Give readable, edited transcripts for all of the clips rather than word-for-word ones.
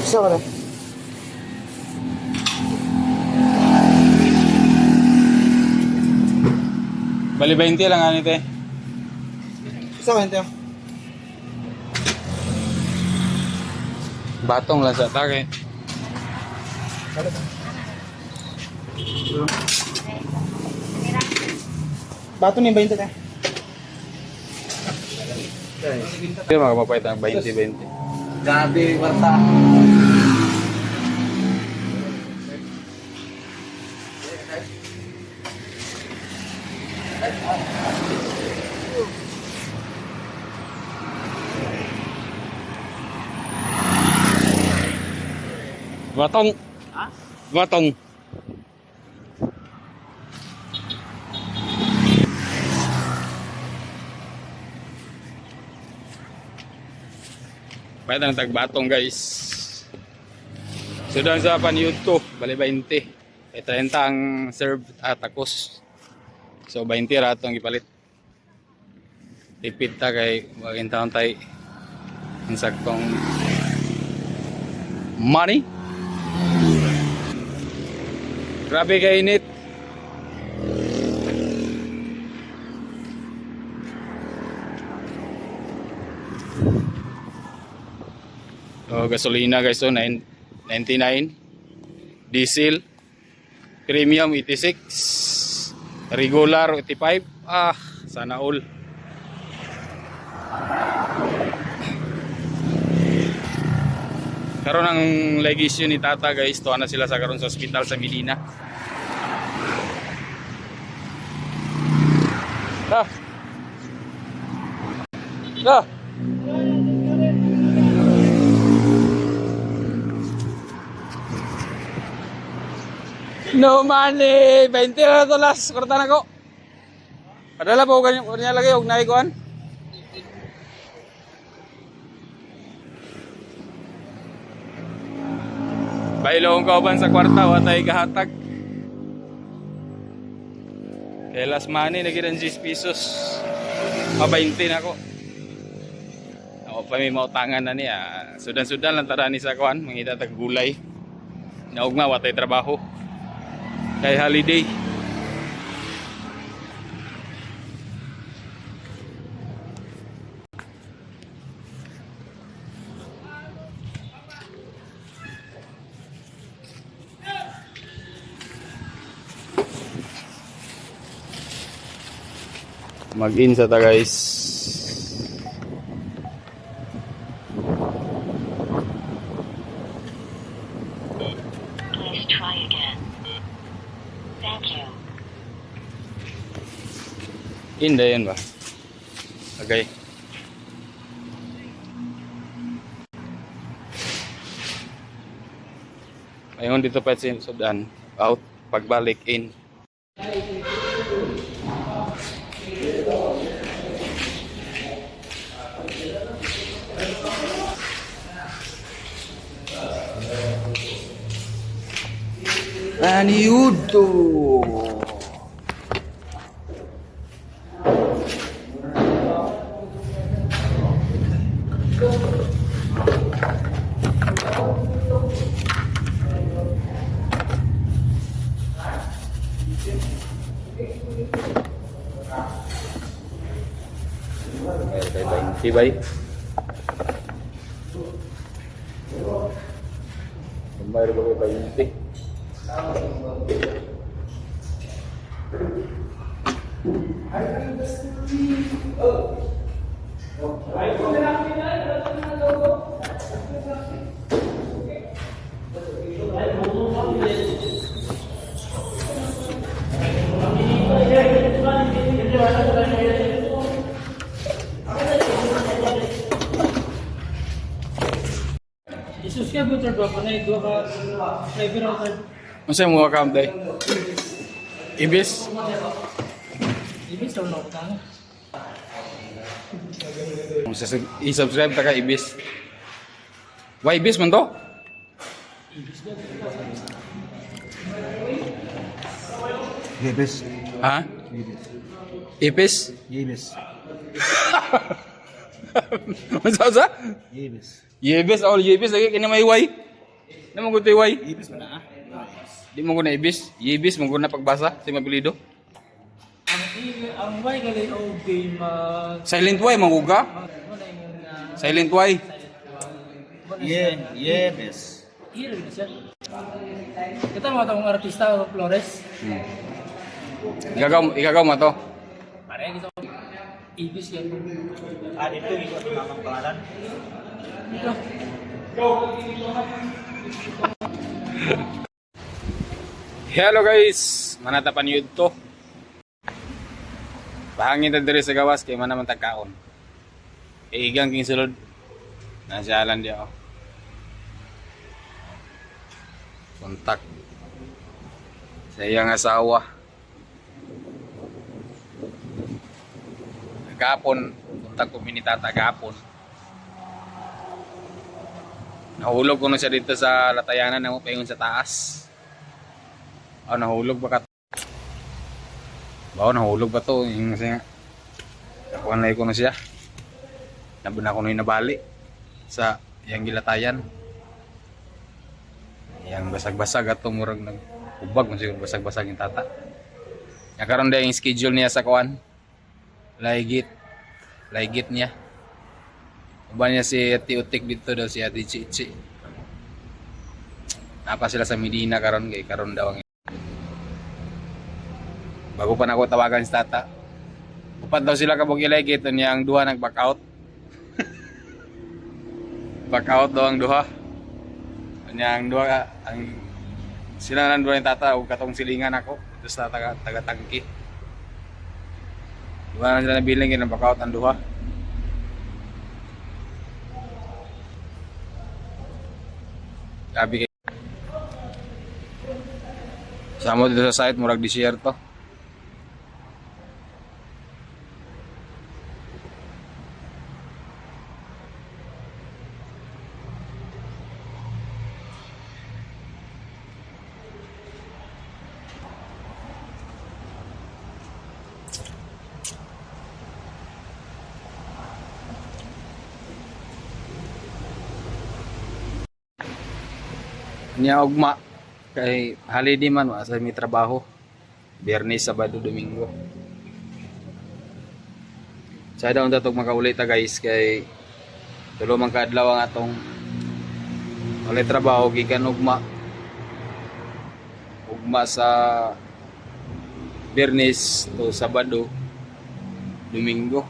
Isa ka na. Bali 20 lang ano ito eh. Isa ka na. Batong lang sa atake. Bato ni 20 na. Hindi makapapait ng 20-20. Grabe, Marta. Batong. Ha? Batong. Pwede ng tagbatong guys. Sudan sa paniyod to. Bali 20. Kaya 30 ang serve at takos. So 20 ratong ipalit. Tipid ta kay wagin taon tayo ang saktong money. Grabe kay init. So, gasolina guys, so 99, diesel, premium 86, regular 85. Sana all. Karon ang legisyon ni Tata guys, tuwa na sila sa karon sa ospital sa Medina. No money, 20 na to last, korta na ko. Padala po kanya lagi og naikuan. Bailong kauban sa kwarta watay gahatag. Kay last money lagi ng 10 pesos. Pa 20 na ko. Ako pa may mautangan na niya. Sudan-sudan lang tara ni sa kuan, mangita tag gulay. Naugma watay trabaho. Kay holiday. Mag-in sa ta guys. Please try again. Thank you. In yan ba? Okay. Ayun dito pa sa Sudan. Out. Pagbalik in. Aniudo. Kay 20 bay. Bayar ba kay 20? I-subscribe mo ito ba? Panay, doon ka driver out. Masa mo account day? Ibis? Ibig sa ulo ko tayo. I-subscribe ta ka Ibis. Why Ibis man to? Yebes. Ha? Ibis? Yebes. Masa sa? Yebes. Yebes all Yebes lagi kini may way. Naman ko tiway. Ibis mo na ah. Di mo ko na ibis. Ibis mo ko na pagbasa sa mapilido. Ang way gali o game Silent way manguga. Silent way. Yes. Iya lagi siya. Kita mau tahu artista Flores. Igagaw mo to. Pare kita ibis yan. Dito yung mamang pangalan. Ito. Hello guys, manatapan yun to. Bahangin ta diri sa gawas kay man naman tagkaon. Igang king sulod. Nasyalan dia oh. Kontak sa iyang asawa. Gapon, kontak ko minitata gapon. Nahulog ko na siya dito sa latayanan na mo payon sa taas. Nahulog ba ka? Nahulog ba to? Yung kasi nga, nakuha ko na siya. Nabuna ko na yung nabali sa iyang gilatayan. Yang basag-basag at tumurag nag-ubag mo siguro basag-basag yung tata. Nakaroon na yung schedule niya sa kuwan. Laigit niya. Uban niya si Ati Utik dito daw, si Ati Chichi. Napa sila sa Medina karon kay karon daw ang bago pa na ako tawagan si tata. Upat daw sila kabog ilaigit niya ang duha nag-back out. Back out daw ang duha. Niya ang duha ang sila nang duha yung tata ug katong silingan ako dito sa taga-tangki. Duha na sila nabiling ng back out ang duha. Sabi kay samo dito sa site murag disyerto. Niya ugma kay holiday man wa sa may trabaho. Biyernes, Sabado, Domingo. Sa daw tatog makauli ta guys kay tulo man ka adlaw ang atong wala trabaho gikan ugma. Ugma sa Biyernes to Sabado, Domingo.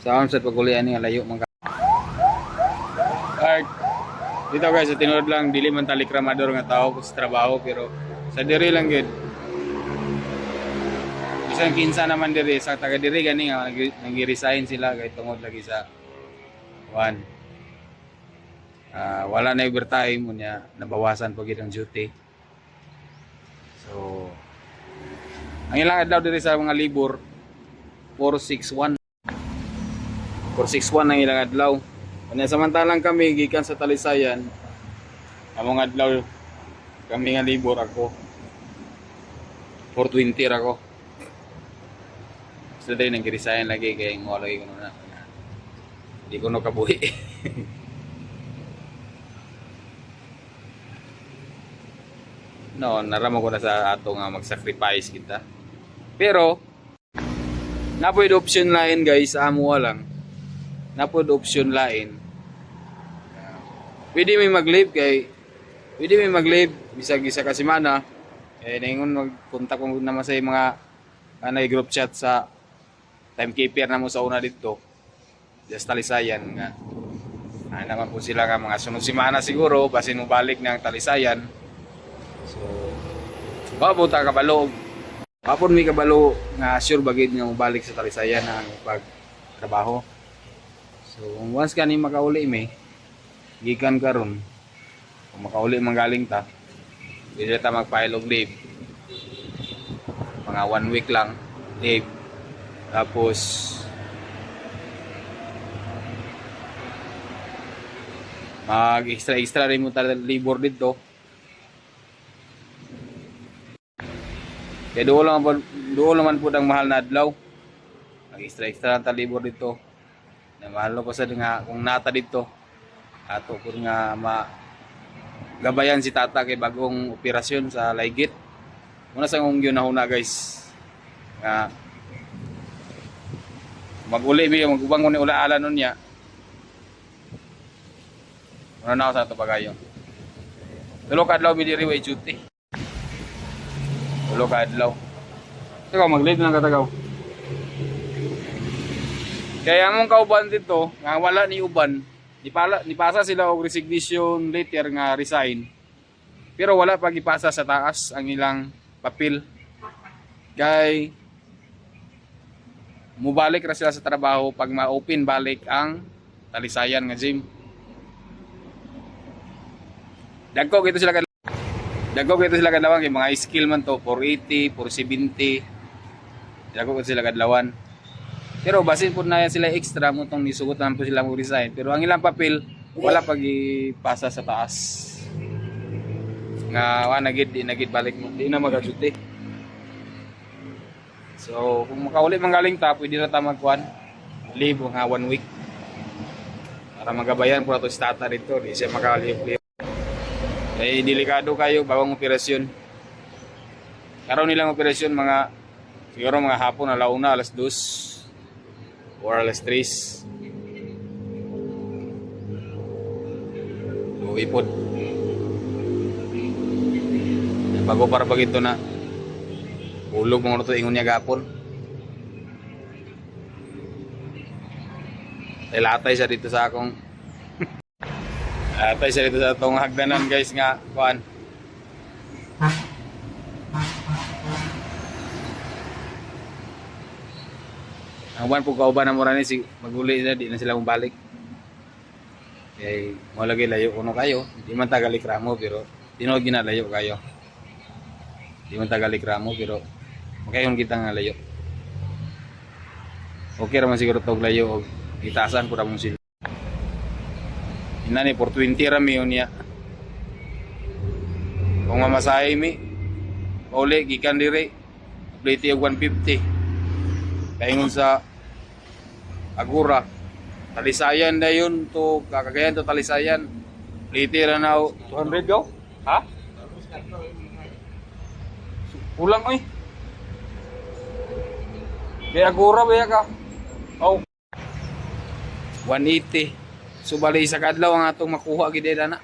Sa sa pagulian ni layo man ka. Dito guys, sa tinod lang, dili man talik ramador nga tao sa trabaho, pero sa diri lang gid. Isang kinsa naman diri, sa taga diri gani nga, nag-resign sila kay tungod lagi sa one. Wala na overtime, unya nabawasan pa gid ang duty. So, ang ilang adlaw diri sa mga libur, 461. 461 ang ilang adlaw. Kanya samantalang kami gikan sa Talisayan, among adlaw kami nga libur ako. 420 ako. So day nang girisayan lagi kay mo lagi kuno na. Di ko no kabuhi. No, naramo ko na sa ato nga mag-sacrifice kita. Pero napoy option lain guys, amo lang. Napod option lain. Pwede may mag-live bisag isa ka semana. Ningon magkontak mo naman sa mga group chat sa timekeeper na mo sa una dito. Just Talisayan nga. Naman po sila nga mga sunod semana siguro basin mo balik ng Talisayan. So babuta kabalo. Kapon may kabalo nga sure bagid nga mo balik sa Talisayan ang pagtrabaho. So once kani makauli gikan karon kung makauli manggaling ta dili ta mag-file og leave mga 1 week lang leave tapos mag extra rin mo ta libur dito kaya doon naman po ang mahal na adlaw mag extra lang ta libur dito na mahal ko sa nga kung nata dito ato ko nga gabayan si tata kay bagong operasyon sa Laygit. Muna sa ngong yun na huna guys. Nga maguli mi magubang ko ni ulaala nun niya. Muna na ako sa ito pagayon. Tulo ka adlaw mi diri way duty. Tulo ka adlaw. Ikaw mag-lead ng katagaw. Kaya among kauban dito, nga wala ni uban, nipasa sila og resignation letter nga resign. Pero wala pa gipasa sa taas ang ilang papel. Kay mubalik ra sila sa trabaho pag ma-open balik ang talisayan nga gym. Dagko kito sila kadlawan kay mga skill man to 480, 470. Dagko kito sila kadlawan. Pero basin po na sila extra mo tong nisugot naman po sila mo resign. Pero ang ilang papel wala pag ipasa sa taas. Nga di nagid balik mo. Di na magaduty. So kung makauli manggaling ta pwede na ta magkuan. Leave nga 1 week. Para magabayan po ato si tata dito. Di siya makalive. Kaya delikado kayo bagong operasyon. Karon nilang operasyon mga siguro mga hapon alauna alas 2 or alas 3. So ipod. Bago para pag ito na ulog mga ito ingon niya gapon. Latay siya dito sa akong latay siya dito sa itong hagdanan guys nga kuan. Ang buwan po kauban na mura ni si maguli na di na sila mabalik. Kay mo lagi layo kuno kayo, di man tagali kramo pero tinuod ginalayo kayo. Di man tagali kramo pero makayon kita nga layo. Okay ra man siguro tog layo og itasan pura mong sila. Inani por 20 ra mi unya. Kung mamasahe mi uli gikan dire plate og 150. Kaingon sa Agura, talisayan na yun to kakagayan to talisayan. Litira na 200 go? Ha? Kulang oy. Kaya Agura ba ka? Oh. 180. So bali isa kadlaw ang atong makuha gid na.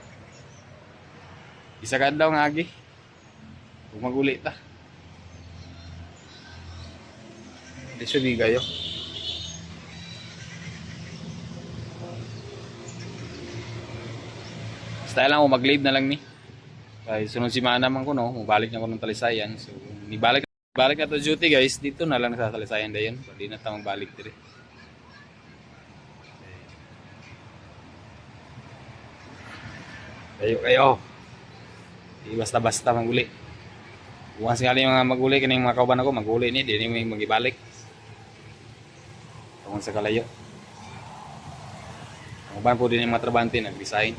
Isa kadlaw nga agi. Kung maguli ta. Diso di kayo. Style lang ako mag-leave na lang ni. Kaya sunod si Mana man ko no, mabalik na ko ng talisayan. So, balik na to duty guys. Dito na lang sa talisayan dayon. So, di na ta magbalik dire. Kayo. Di basta-basta maguli. Kung sakali yung mga maguli kining mga kauban ako, maguli ni, di ni magibalik. Kung sa kalayo. Ang uban po din yung mga trabante nag-resign.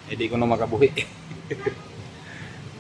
Hindi ko na makabuhi.